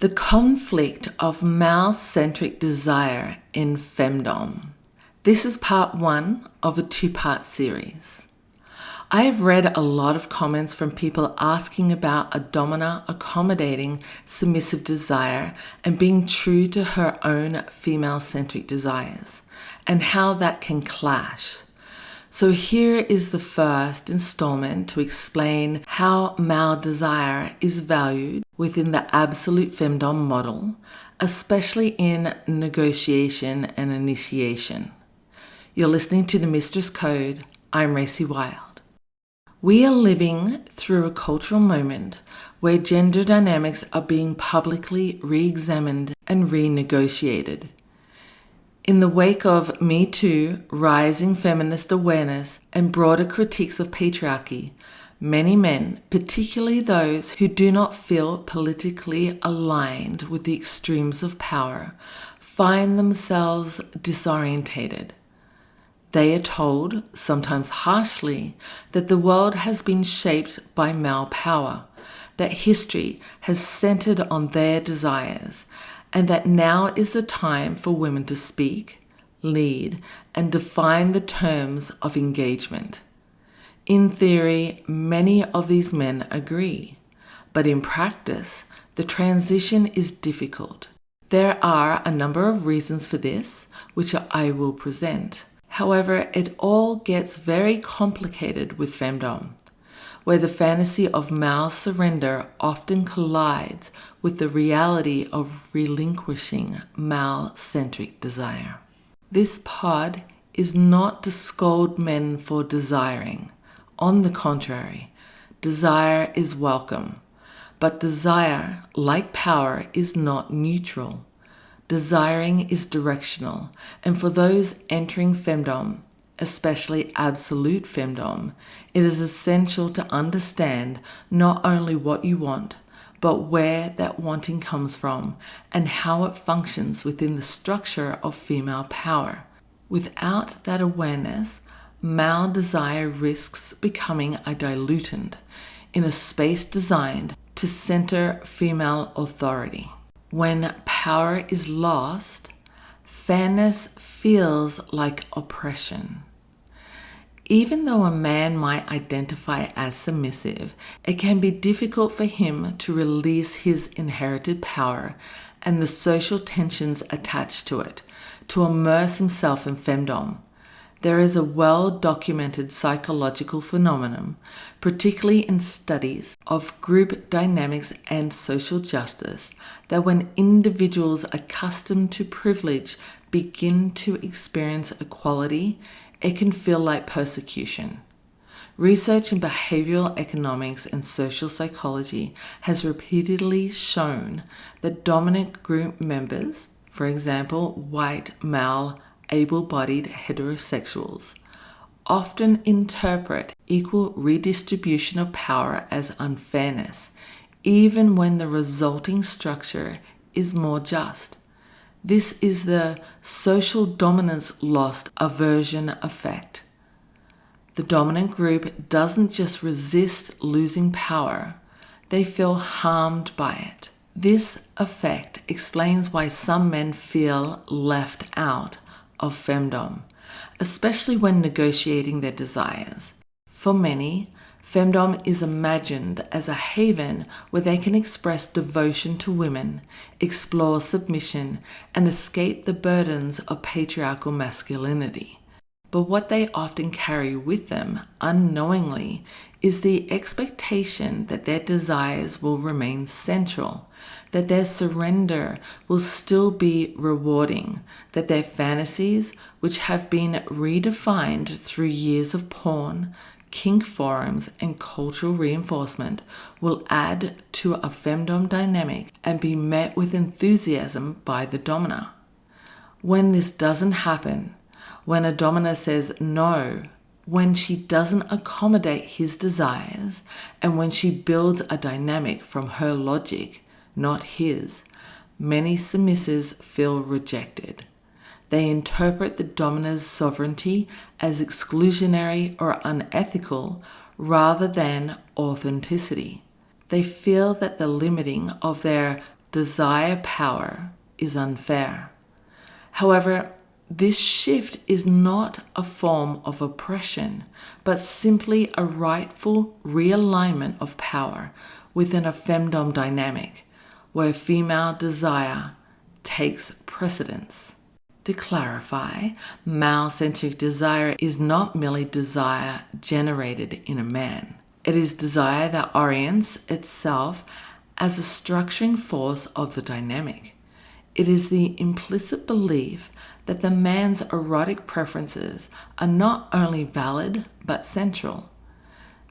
The conflict of male-centric desire in femdom. This is part 1 of a 2-part series. I have read a lot of comments from people asking about a domina accommodating submissive desire and being true to her own female-centric desires, and how that can clash. So here is the first installment to explain how male desire is valued within the Absolute Femdom model, especially in negotiation and initiation. You're listening to the Mistress Code. I'm RacyWilde. We are living through a cultural moment where gender dynamics are being publicly re-examined and renegotiated. In the wake of Me Too, rising feminist awareness, and broader critiques of patriarchy, many men, particularly those who do not feel politically aligned with the extremes of power, find themselves disorientated. They are told, sometimes harshly, that the world has been shaped by male power, that history has centered on their desires, and that now is the time for women to speak, lead, and define the terms of engagement. In theory, many of these men agree, but in practice, the transition is difficult. There are a number of reasons for this, which I will present. However, it all gets very complicated with femdom, where the fantasy of male surrender often collides with the reality of relinquishing male-centric desire. This pod is not to scold men for desiring. On the contrary, desire is welcome, but desire, like power, is not neutral. Desiring is directional, and for those entering femdom, especially absolute femdom, it is essential to understand not only what you want, but where that wanting comes from and how it functions within the structure of female power. Without that awareness, male desire risks becoming a dilutant in a space designed to center female authority. When power is lost, fairness feels like oppression. Even though a man might identify as submissive, it can be difficult for him to release his inherited power and the social tensions attached to it, to immerse himself in femdom. There is a well-documented psychological phenomenon, particularly in studies of group dynamics and social justice, that when individuals accustomed to privilege begin to experience equality, it can feel like persecution. Research in behavioral economics and social psychology has repeatedly shown that dominant group members, for example, white, male, able-bodied heterosexuals, often interpret equal redistribution of power as unfairness, even when the resulting structure is more just. This is the social dominance lost aversion effect. The dominant group doesn't just resist losing power, they feel harmed by it. This effect explains why some men feel left out of femdom, especially when negotiating their desires. For many, femdom is imagined as a haven where they can express devotion to women, explore submission, and escape the burdens of patriarchal masculinity. But what they often carry with them, unknowingly, is the expectation that their desires will remain central, that their surrender will still be rewarding, that their fantasies, which have been redefined through years of porn, kink forums, and cultural reinforcement, will add to a femdom dynamic and be met with enthusiasm by the domina. When this doesn't happen, when a domina says no, when she doesn't accommodate his desires, and when she builds a dynamic from her logic, not his, many submissives feel rejected. They interpret the domina's sovereignty as exclusionary or unethical rather than authenticity. They feel that the limiting of their desire power is unfair. However, this shift is not a form of oppression, but simply a rightful realignment of power within a femdom dynamic, where female desire takes precedence. To clarify, male-centric desire is not merely desire generated in a man. It is desire that orients itself as a structuring force of the dynamic. It is the implicit belief that the man's erotic preferences are not only valid but central.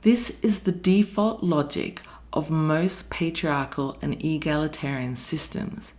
This is the default logic of most patriarchal and egalitarian systems.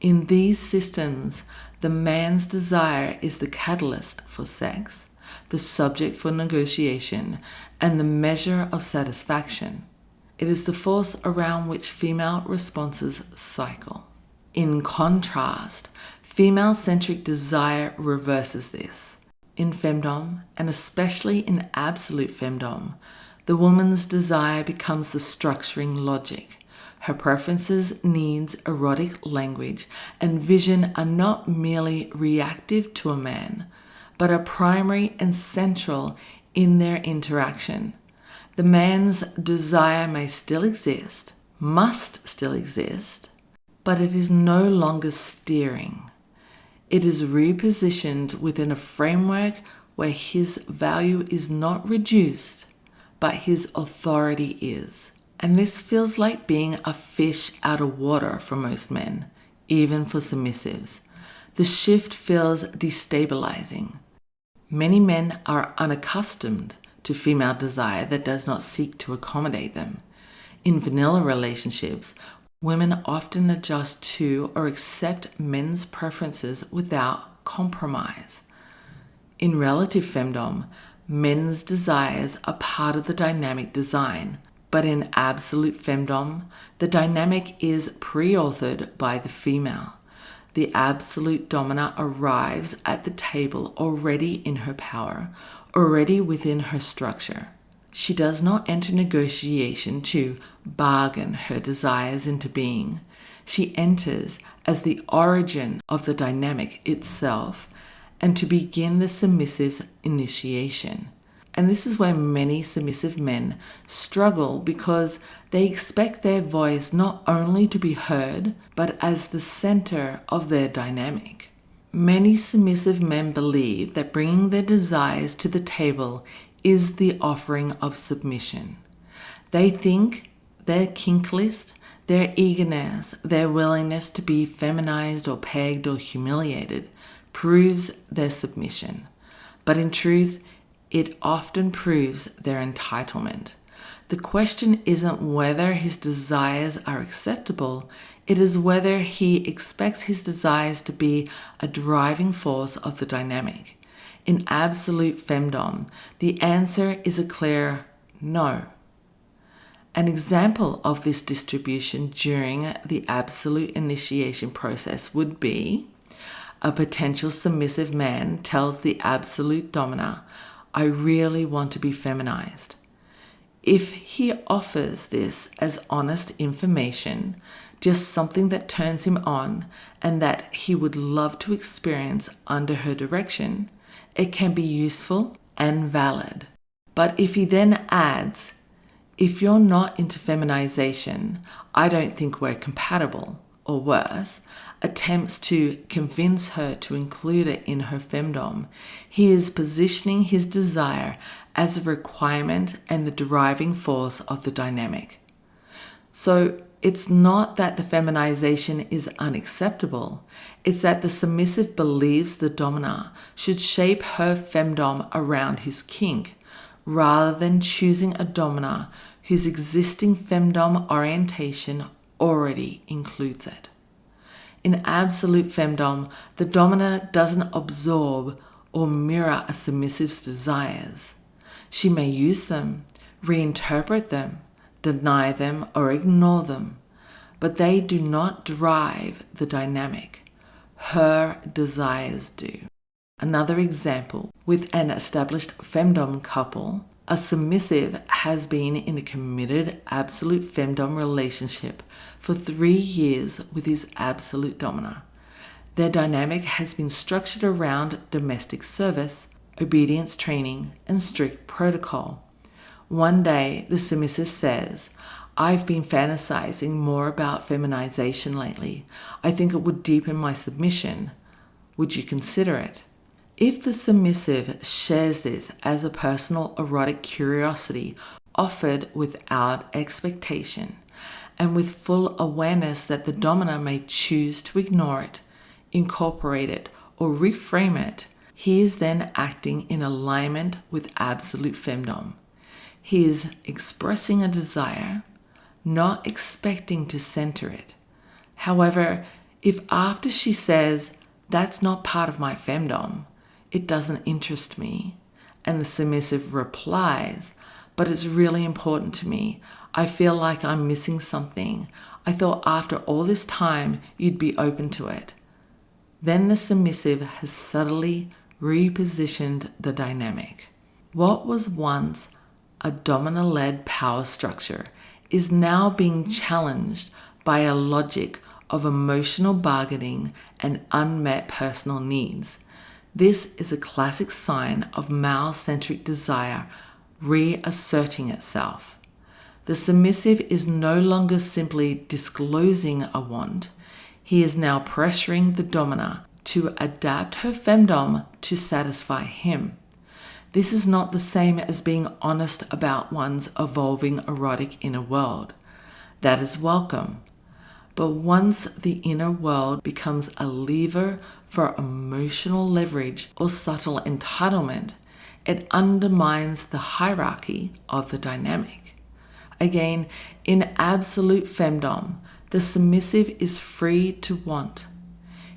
In these systems, the man's desire is the catalyst for sex, the subject for negotiation, and the measure of satisfaction. It is the force around which female responses cycle. In contrast, female-centric desire reverses this. In femdom, and especially in absolute femdom, the woman's desire becomes the structuring logic. Her preferences, needs, erotic language, and vision are not merely reactive to a man, but are primary and central in their interaction. The man's desire may still exist, must still exist, but it is no longer steering. It is repositioned within a framework where his value is not reduced, but his authority is. And this feels like being a fish out of water for most men, even for submissives. The shift feels destabilising. Many men are unaccustomed to female desire that does not seek to accommodate them. In vanilla relationships, women often adjust to or accept men's preferences without compromise. In relative femdom, men's desires are part of the dynamic design, but in absolute femdom, the dynamic is pre-authored by the female. The absolute domina arrives at the table already in her power, already within her structure. She does not enter negotiation to bargain her desires into being. She enters as the origin of the dynamic itself and to begin the submissive's initiation. And this is where many submissive men struggle because they expect their voice not only to be heard, but as the center of their dynamic. Many submissive men believe that bringing their desires to the table is the offering of submission. They think their kink list, their eagerness, their willingness to be feminized or pegged or humiliated proves their submission. But in truth, it often proves their entitlement. The question isn't whether his desires are acceptable, it is whether he expects his desires to be a driving force of the dynamic. In absolute femdom, the answer is a clear no. An example of this distribution during the absolute initiation process would be a potential submissive man tells the absolute domina, "I really want to be feminized." If he offers this as honest information, just something that turns him on and that he would love to experience under her direction, it can be useful and valid. But if he then adds, "If you're not into feminization, I don't think we're compatible," or worse, attempts to convince her to include it in her femdom, he is positioning his desire as a requirement and the driving force of the dynamic. So it's not that the feminization is unacceptable, it's that the submissive believes the domina should shape her femdom around his kink, rather than choosing a domina whose existing femdom orientation already includes it. In absolute femdom, the domina doesn't absorb or mirror a submissive's desires. She may use them, reinterpret them, deny them, or ignore them, but they do not drive the dynamic. Her desires do. Another example, with an established femdom couple, a submissive has been in a committed absolute femdom relationship for 3 years with his absolute domina. Their dynamic has been structured around domestic service, obedience training, and strict protocol. One day, the submissive says, "I've been fantasizing more about feminization lately. I think it would deepen my submission. Would you consider it?" If the submissive shares this as a personal erotic curiosity offered without expectation and with full awareness that the domina may choose to ignore it, incorporate it, or reframe it, he is then acting in alignment with Absolute Femdom. He is expressing a desire, not expecting to center it. However, if after she says, "That's not part of my femdom, it doesn't interest me," and the submissive replies, "But it's really important to me. I feel like I'm missing something. I thought after all this time you'd be open to it," then the submissive has subtly repositioned the dynamic. What was once a domina-led power structure is now being challenged by a logic of emotional bargaining and unmet personal needs. This is a classic sign of male-centric desire reasserting itself. The submissive is no longer simply disclosing a want. He is now pressuring the domina to adapt her femdom to satisfy him. This is not the same as being honest about one's evolving erotic inner world. That is welcome. But once the inner world becomes a lever for emotional leverage or subtle entitlement, it undermines the hierarchy of the dynamic. Again, in Absolute Femdom, the submissive is free to want.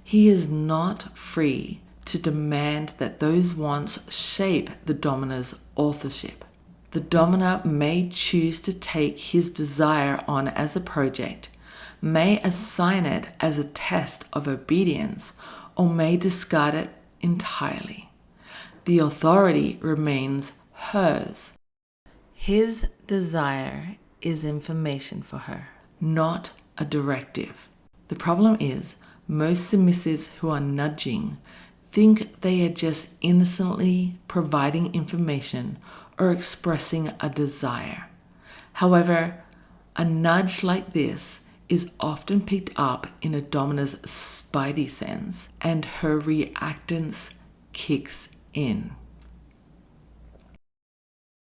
He is not free to demand that those wants shape the domina's authorship. The domina may choose to take his desire on as a project, may assign it as a test of obedience, or may discard it entirely. The authority remains hers. His desire is information for her, not a directive. The problem is, most submissives who are nudging think they are just innocently providing information or expressing a desire. However, a nudge like this is often picked up in a domina's spidey sense, and her reactance kicks in.